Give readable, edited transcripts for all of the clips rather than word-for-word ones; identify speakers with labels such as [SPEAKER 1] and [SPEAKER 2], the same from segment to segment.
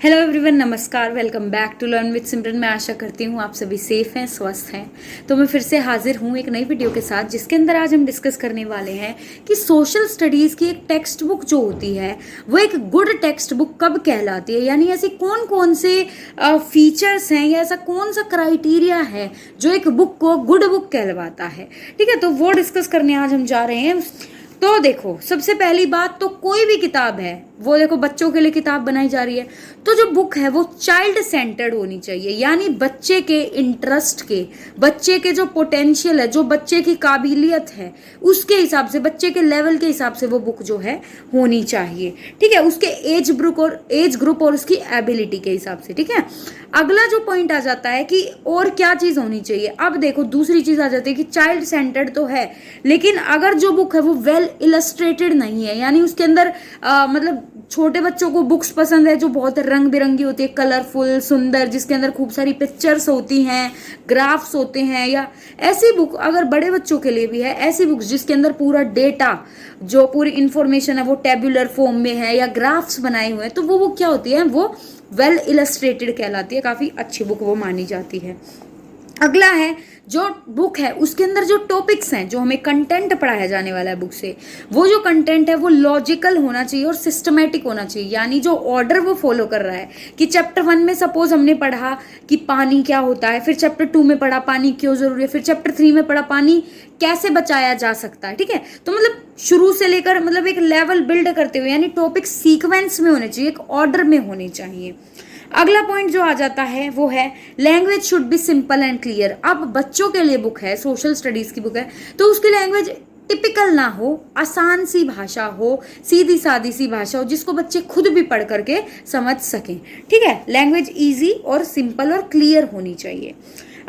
[SPEAKER 1] Hello everyone, नमस्कार। Welcome back to learn with Simran. मैं आशा करती हूँ आप सभी सेफ हैं, स्वस्थ हैं। तो मैं फिर से हाजिर हूँ एक नई वीडियो के साथ, जिसके अंदर आज हम डिस्कस करने वाले हैं कि सोशल स्टडीज़ की एक टेक्स्ट बुक जो होती है वो एक गुड टेक्स्ट बुक कब कहलाती है। यानी ऐसी कौन कौन से फीचर्स हैं या ऐसा कौन सा क्राइटेरिया है जो एक बुक को गुड बुक कहलवाता है। ठीक है, तो वो डिस्कस करने आज हम जा रहे हैं। तो देखो, सबसे पहली बात तो कोई भी किताब है वो देखो बच्चों के लिए किताब बनाई जा रही है, तो जो बुक है वो चाइल्ड सेंटर्ड होनी चाहिए। यानी बच्चे के इंटरेस्ट के, बच्चे के जो पोटेंशियल है, जो बच्चे की काबिलियत है, उसके हिसाब से, बच्चे के लेवल के हिसाब से वो बुक जो है होनी चाहिए। ठीक है, उसके एज ग्रुप और उसकी एबिलिटी के हिसाब से। ठीक है, अगला जो पॉइंट आ जाता है कि और क्या चीज होनी चाहिए। अब देखो, दूसरी चीज आ जाती है कि चाइल्ड सेंटर्ड तो है, लेकिन अगर जो बुक है वो वेल इलस्ट्रेटेड नहीं है, यानी उसके अंदर मतलब छोटे बच्चों को बुक्स पसंद है जो बहुत रंग बिरंगी होती है, कलरफुल, सुंदर, जिसके अंदर खूब सारी पिक्चर्स होती हैं, ग्राफ्स होते हैं, या ऐसी बुक अगर बड़े बच्चों के लिए भी है, ऐसी बुक्स जिसके अंदर पूरा डेटा, जो पूरी इंफॉर्मेशन है वो टेबुलर फॉर्म में है या ग्राफ्स बनाए हुए हैं, तो वो बुक क्या होती है, वो वेल इलस्ट्रेटेड कहलाती है। काफी अच्छी बुक वो मानी जाती है। अगला है, जो बुक है उसके अंदर जो टॉपिक्स हैं, जो हमें कंटेंट पढ़ाया जाने वाला है बुक से, वो जो कंटेंट है वो लॉजिकल होना चाहिए और सिस्टमेटिक होना चाहिए। यानी जो ऑर्डर वो फॉलो कर रहा है कि चैप्टर 1 में सपोज हमने पढ़ा कि पानी क्या होता है, फिर चैप्टर 2 में पढ़ा पानी क्यों जरूरी है, फिर चैप्टर 3 में पढ़ा पानी कैसे बचाया जा सकता है। ठीक है, तो मतलब शुरू से लेकर मतलब एक लेवल बिल्ड करते हुए, यानी टॉपिक सीक्वेंस में होने चाहिए, एक ऑर्डर में होने चाहिए। अगला पॉइंट जो आ जाता है वो है language should be simple and clear. अब बच्चों के लिए बुक है, सोशल स्टडीज की बुक है, तो उसकी लैंग्वेज टिपिकल ना हो, आसान सी भाषा हो, सीधी सादी सी भाषा हो, जिसको बच्चे खुद भी पढ़ करके समझ सकें। ठीक है, लैंग्वेज इजी और सिंपल और क्लियर होनी चाहिए।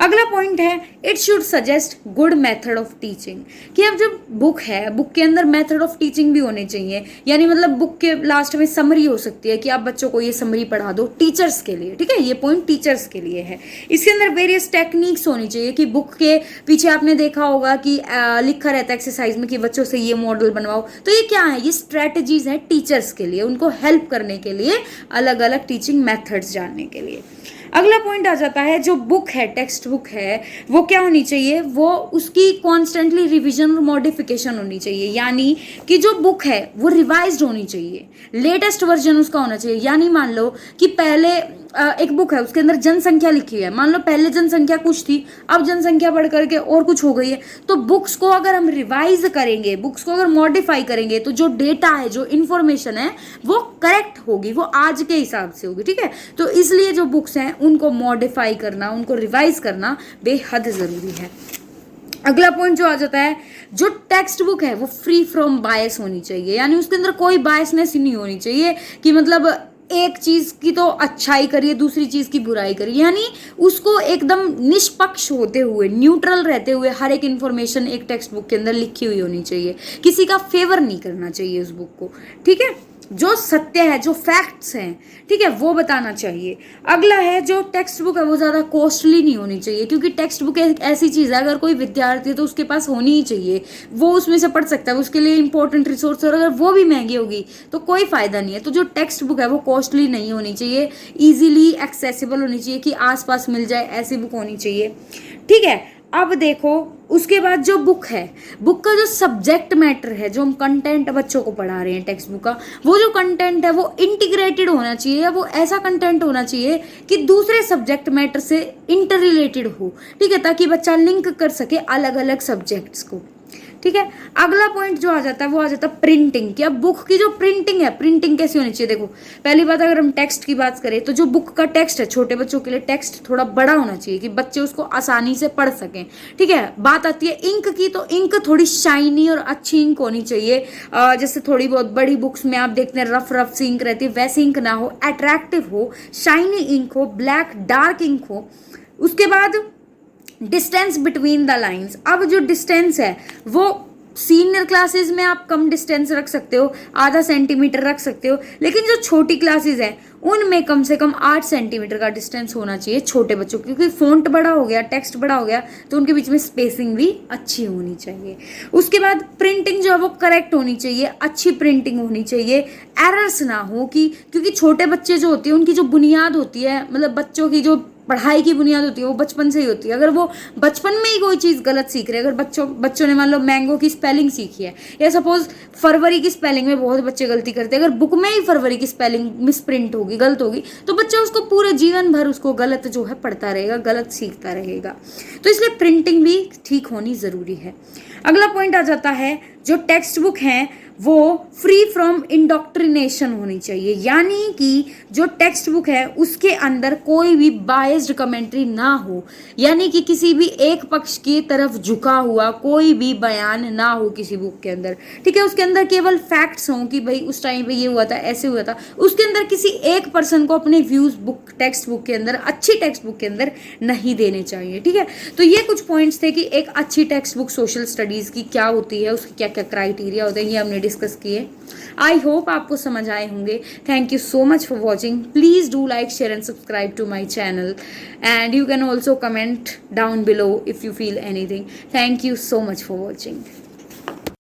[SPEAKER 1] अगला पॉइंट है it should suggest good method of teaching, कि अब जब बुक है, बुक के अंदर मेथड ऑफ टीचिंग भी होने चाहिए। यानी मतलब बुक के लास्ट में समरी हो सकती है कि आप बच्चों को ये समरी पढ़ा दो टीचर्स के लिए। ठीक है, ये पॉइंट टीचर्स के लिए है। इसके अंदर वेरियस टेक्निक्स होनी चाहिए कि बुक के पीछे आपने देखा होगा कि लिखा रहता है एक्सरसाइज में कि बच्चों से ये मॉडल बनवाओ, तो ये क्या है, ये स्ट्रेटजीज है टीचर्स के लिए, उनको हेल्प करने के लिए, अलग अलग टीचिंग मेथड्स जानने के लिए। अगला पॉइंट आ जाता है, जो बुक है, टेक्स्ट बुक है, वो क्या होनी चाहिए, वो उसकी कॉन्स्टेंटली रिवीजन और मॉडिफिकेशन होनी चाहिए। यानी कि जो बुक है वो रिवाइज्ड होनी चाहिए, लेटेस्ट वर्जन उसका होना चाहिए। यानी मान लो कि पहले एक बुक है, उसके अंदर जनसंख्या लिखी है, मान लो पहले जनसंख्या कुछ थी, अब जनसंख्या बढ़ करके और कुछ हो गई है, तो बुक्स को अगर हम रिवाइज करेंगे, बुक्स को अगर मॉडिफाई करेंगे, तो जो डेटा है, जो इंफॉर्मेशन है, वो करेक्ट होगी, वो आज के हिसाब से होगी। ठीक है, तो इसलिए जो बुक्स हैं उनको मॉडिफाई करना, उनको रिवाइज करना बेहद जरूरी है। अगला पॉइंट जो आ जाता है, जो टेक्स्ट बुक है वो फ्री फ्रॉम बायस होनी चाहिए। यानी उसके अंदर कोई बायसनेस ही नहीं होनी चाहिए कि मतलब एक चीज की तो अच्छाई करिए, दूसरी चीज की बुराई करिए। यानी उसको एकदम निष्पक्ष होते हुए, न्यूट्रल रहते हुए हर एक इंफॉर्मेशन एक टेक्स्ट बुक के अंदर लिखी हुई होनी चाहिए। किसी का फेवर नहीं करना चाहिए उस बुक को। ठीक है, जो सत्य है, जो फैक्ट्स हैं, ठीक है, वो बताना चाहिए। अगला है, जो टेक्स्ट बुक है वो ज़्यादा कॉस्टली नहीं होनी चाहिए, क्योंकि टेक्स्ट बुक एक ऐसी चीज़ है, अगर कोई विद्यार्थी है तो उसके पास होनी ही चाहिए, वो उसमें से पढ़ सकता है, उसके लिए इंपॉर्टेंट रिसोर्स। और अगर वो भी महंगी होगी तो कोई फ़ायदा नहीं है। तो जो टेक्स्ट बुक है वो कॉस्टली नहीं होनी चाहिए, ईजिली एक्सेसिबल होनी चाहिए, कि आसपास मिल जाए, ऐसी बुक होनी चाहिए। ठीक है, अब देखो उसके बाद जो बुक है, बुक का जो सब्जेक्ट मैटर है, जो हम कंटेंट बच्चों को पढ़ा रहे हैं टेक्स्ट बुक का, वो जो कंटेंट है वो इंटीग्रेटेड होना चाहिए, या वो ऐसा कंटेंट होना चाहिए कि दूसरे सब्जेक्ट मैटर से इंटर रिलेटेड हो। ठीक है, ताकि बच्चा लिंक कर सके अलग अलग सब्जेक्ट्स को। ठीक है, अगला पॉइंट जो आ जाता है वो आ जाता है प्रिंटिंग, कि अब बुक की जो प्रिंटिंग है, प्रिंटिंग कैसी होनी चाहिए। देखो, पहली बात अगर हम टेक्स्ट की बात करें तो जो बुक का टेक्स्ट है, छोटे बच्चों के लिए टेक्स्ट थोड़ा बड़ा होना चाहिए कि बच्चे उसको आसानी से पढ़ सकें। ठीक है, बात आती है इंक की, तो इंक थोड़ी शाइनी और अच्छी इंक होनी चाहिए। जैसे थोड़ी बहुत बड़ी बुक्स में आप देखते हैं रफ रफ सी इंक रहती है, वैसी इंक ना हो, अट्रैक्टिव हो, शाइनी इंक हो, ब्लैक डार्क इंक हो। उसके बाद डिस्टेंस बिटवीन द लाइंस। अब जो डिस्टेंस है वो सीनियर क्लासेस में आप कम डिस्टेंस रख सकते हो, आधा सेंटीमीटर रख सकते हो, लेकिन जो छोटी क्लासेस है उनमें कम से कम 8 सेंटीमीटर का डिस्टेंस होना चाहिए छोटे बच्चों, क्योंकि फ़ॉन्ट बड़ा हो गया, टेक्स्ट बड़ा हो गया, तो उनके बीच में स्पेसिंग भी अच्छी होनी चाहिए। उसके बाद प्रिंटिंग जो है वो करेक्ट होनी चाहिए, अच्छी प्रिंटिंग होनी चाहिए, एरर्स ना हो, कि क्योंकि छोटे बच्चे जो होते हैं उनकी जो बुनियाद होती है, मतलब बच्चों की जो पढ़ाई की बुनियाद होती है वो बचपन से ही होती है। अगर वो बचपन में ही कोई चीज़ गलत सीख रहे हैं, अगर बच्चों ने मान लो मैंगो की स्पेलिंग सीखी है, या सपोज फरवरी की स्पेलिंग में बहुत बच्चे गलती करते हैं, अगर बुक में ही फरवरी की स्पेलिंग मिसप्रिंट होगी, गलत होगी, तो बच्चा उसको पूरे जीवन भर उसको गलत जो है पढ़ता रहेगा, गलत सीखता रहेगा। तो इसलिए प्रिंटिंग भी ठीक होनी ज़रूरी है। अगला पॉइंट आ जाता है, जो टेक्स्ट बुक हैं वो फ्री फ्रॉम इंडोक्ट्रिनेशन होनी चाहिए, यानी कि जो टेक्स्ट बुक है उसके अंदर कोई भी बायस्ड कमेंट्री ना हो, यानी कि किसी भी एक पक्ष की तरफ झुका हुआ कोई भी बयान ना हो किसी बुक के अंदर, ठीक है। उसके अंदर केवल फैक्ट्स हों कि भाई उस टाइम पे ये हुआ था, ऐसे हुआ था। उसके अंदर किसी एक पर्सन को अपने व्यूज बुक टेक्स्ट बुक के अंदर, अच्छी टेक्स्ट बुक के अंदर नहीं देने चाहिए, ठीक है। तो ये कुछ पॉइंट्स थे कि एक अच्छी टेक्स्ट बुक सोशल स्टडीज की क्या होती है, उसके क्या क्या क्राइटेरिया होते हैं, ये हमने डिस्कस किए। आई होप आपको समझ आए होंगे। Thank you so much for watching. Please do like, share and subscribe to my channel, and you can also comment down below if you feel anything. Thank you so much for watching.